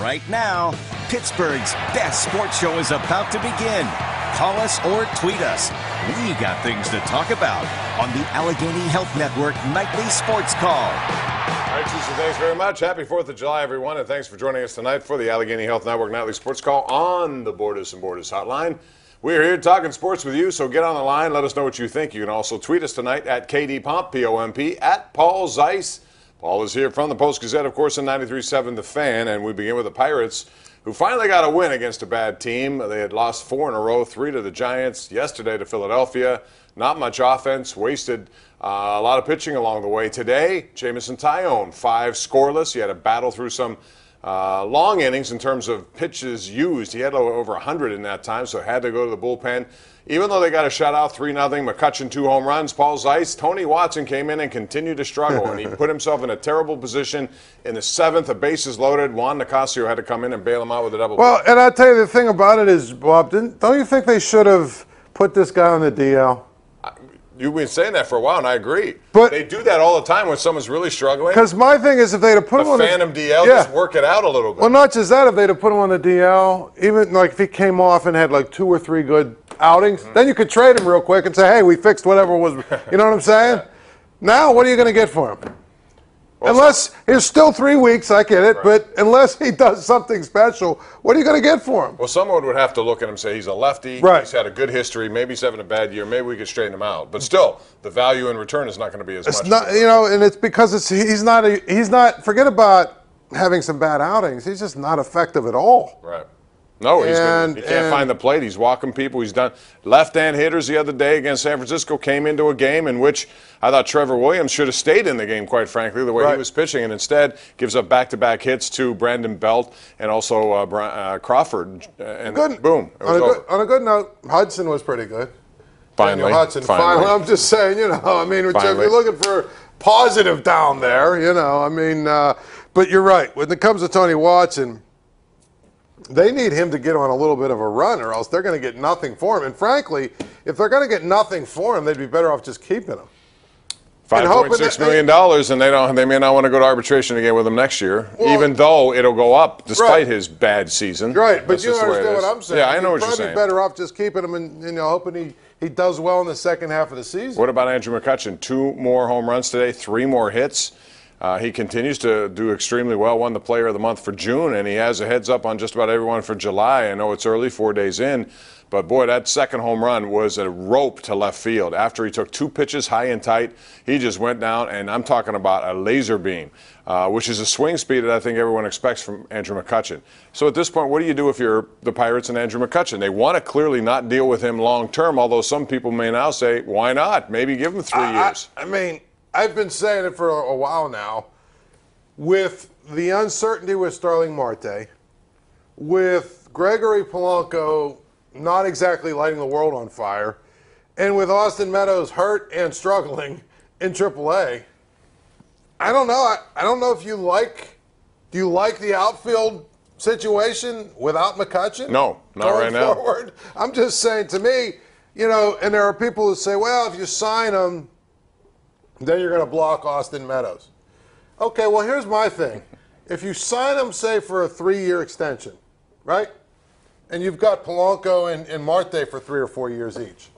right now. Pittsburgh's best sports show is about to begin. Call us or tweet us. We got things to talk about on the Allegheny Health Network Nightly Sports Call. All right, Zeise, thanks very much. Happy 4th of July, everyone, and thanks for joining us tonight for the Allegheny Health Network Nightly Sports Call on the Borders and Borders hotline. We're here talking sports with you, so get on the line. Let us know what you think. You can also tweet us tonight at KDPomp, P-O-M-P, at Paul Zeise. Paul is here from the Post-Gazette, of course, in 93.7 The Fan, and we begin with the Pirates, who finally got a win against a bad team. They had lost 4 in a row, 3 to the Giants, yesterday to Philadelphia. Not much offense, wasted a lot of pitching along the way. Today, Jamison Tyone, 5 scoreless. He had to battle through some long innings in terms of pitches used. He had over 100 in that time, so had to go to the bullpen. Even though they got a shutout, 3-0, McCutchen 2 home runs, Paul Zeise, Tony Watson came in and continued to struggle, and he put himself in a terrible position in the 7th. The bases loaded. Juan Nicasio had to come in and bail him out with a double. Well, and I'll tell you the thing about it is, Bob, don't you think they should have put this guy on the DL? You've been saying that for a while, and I agree. But they do that all the time when someone's really struggling. Because my thing is, if they'd have put him on the Phantom DL, just work it out a little bit. Well, not just that. If they'd have put him on the DL, even like if he came off and had like 2 or 3 good outings, then you could trade him real quick and say, hey, we fixed whatever was. You know what I'm saying? Now, what are you going to get for him? Well, unless he's still 3 weeks, I get it, but unless he does something special, what are you going to get for him? Well, someone would have to look at him and say he's a lefty, he's had a good history, maybe he's having a bad year, maybe we could straighten him out. But still, the value in return is not going to be as much. Not, you know, and it's because he's not. Forget about having some bad outings. He's just not effective at all. Right. No, he can't find the plate. He's walking people. He's done left-hand hitters the other day against San Francisco came into a game in which I thought Trevor Williams should have stayed in the game, quite frankly, the way he was pitching, and instead gives up back-to-back hits to Brandon Belt and also Crawford. And boom, it was over. On a good note, Hudson was pretty good. Finally. Hudson, finally. I'm just saying, you know, I mean, if you're looking for positive down there, you know, I mean, but you're right. When it comes to Tony Watson, they need him to get on a little bit of a run, or else they're going to get nothing for him. And frankly, if they're going to get nothing for him, they'd be better off just keeping him. $5.6 million, and they may not want to go to arbitration again with him next year, even though it'll go up despite his bad season. Right, but you understand what I'm saying. Yeah, I know what you're saying. He'd probably be better off just keeping him and, you know, hoping he does well in the second half of the season. What about Andrew McCutchen? 2 more home runs today, 3 more hits. He continues to do extremely well, won the Player of the Month for June, and he has a heads up on just about everyone for July. I know it's early, 4 days in, but boy, that second home run was a rope to left field. After he took 2 pitches high and tight, he just went down, and I'm talking about a laser beam, which is a swing speed that I think everyone expects from Andrew McCutchen. So at this point, what do you do if you're the Pirates and Andrew McCutchen? They want to clearly not deal with him long term, although some people may now say, why not? Maybe give him 3 years. I mean, I've been saying it for a while now. With the uncertainty with Starling Marte, with Gregory Polanco not exactly lighting the world on fire, and with Austin Meadows hurt and struggling in AAA, I don't know. I don't know if you like. Do you like the outfield situation without McCutchen? No, not right now. Forward? I'm just saying, to me, you know, and there are people who say, well, if you sign him, then you're going to block Austin Meadows. Okay, well, here's my thing. If you sign him, say, for a 3-year extension, right, and you've got Polanco and Marte for 3 or 4 years each,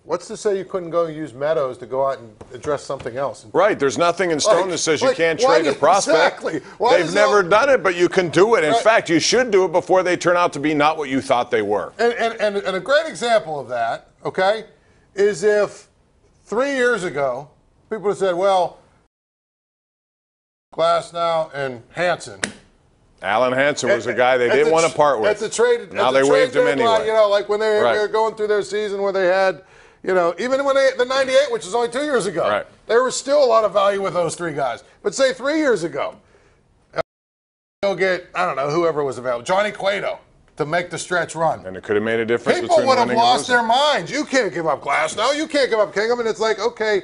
what's to say you couldn't go use Meadows to go out and address something else? Right. There's nothing in stone that says you can't trade a prospect. Exactly. They've never done it, but you can do it. In fact, you should do it before they turn out to be not what you thought they were. And a great example of that, okay, is if 3 years ago people have said, well, Glasnow and Hansen. Alan Hansen was a guy they didn't want to part with. At the trade, now they waived him anyway. You know, like when they were going through their season where they had, you know, even when the 98, which is only 2 years ago, there was still a lot of value with those 3 guys. But say 3 years ago, they'll get, I don't know, whoever was available, Johnny Cueto to make the stretch run. And it could have made a difference. People would have lost their minds. You can't give up Glasnow. You can't give up Kingham. And it's like, okay,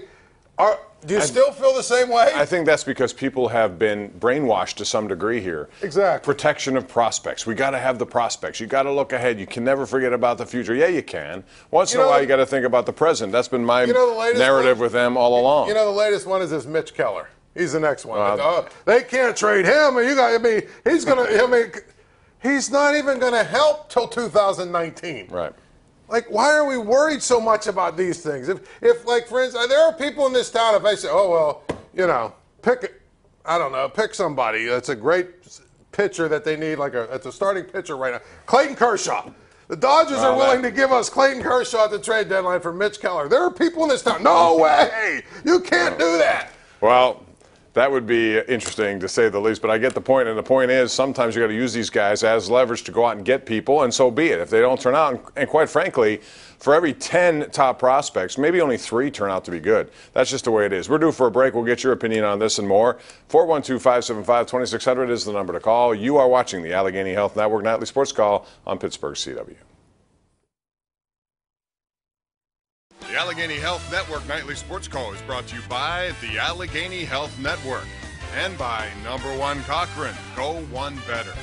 do you still feel the same way? I think that's because people have been brainwashed to some degree here. Exactly. Protection of prospects. We got to have the prospects. You got to look ahead. You can never forget about the future. Yeah, you can. Once in a while, you got to think about the present. That's been my narrative with them all along. You know, the latest one is this Mitch Keller. He's the next one. They can't trade him. He's gonna. He's not even gonna help till 2019. Right. Like, why are we worried so much about these things? If like, for instance, there are people in this town. If I say, oh well, pick somebody that's a great pitcher that they need, it's a starting pitcher right now. Clayton Kershaw. The Dodgers are willing to give us Clayton Kershaw at the trade deadline for Mitch Keller. There are people in this town. No way! You can't do that. Well, that would be interesting to say the least, but I get the point, and the point is sometimes you got to use these guys as leverage to go out and get people, and so be it. If they don't turn out, and quite frankly, for every 10 top prospects, maybe only 3 turn out to be good. That's just the way it is. We're due for a break. We'll get your opinion on this and more. 412-575-2600 is the number to call. You are watching the Allegheny Health Network Nightly Sports Call on Pittsburgh CW. The Allegheny Health Network Nightly Sports Call is brought to you by the Allegheny Health Network and by #1 Cochrane. Go one better.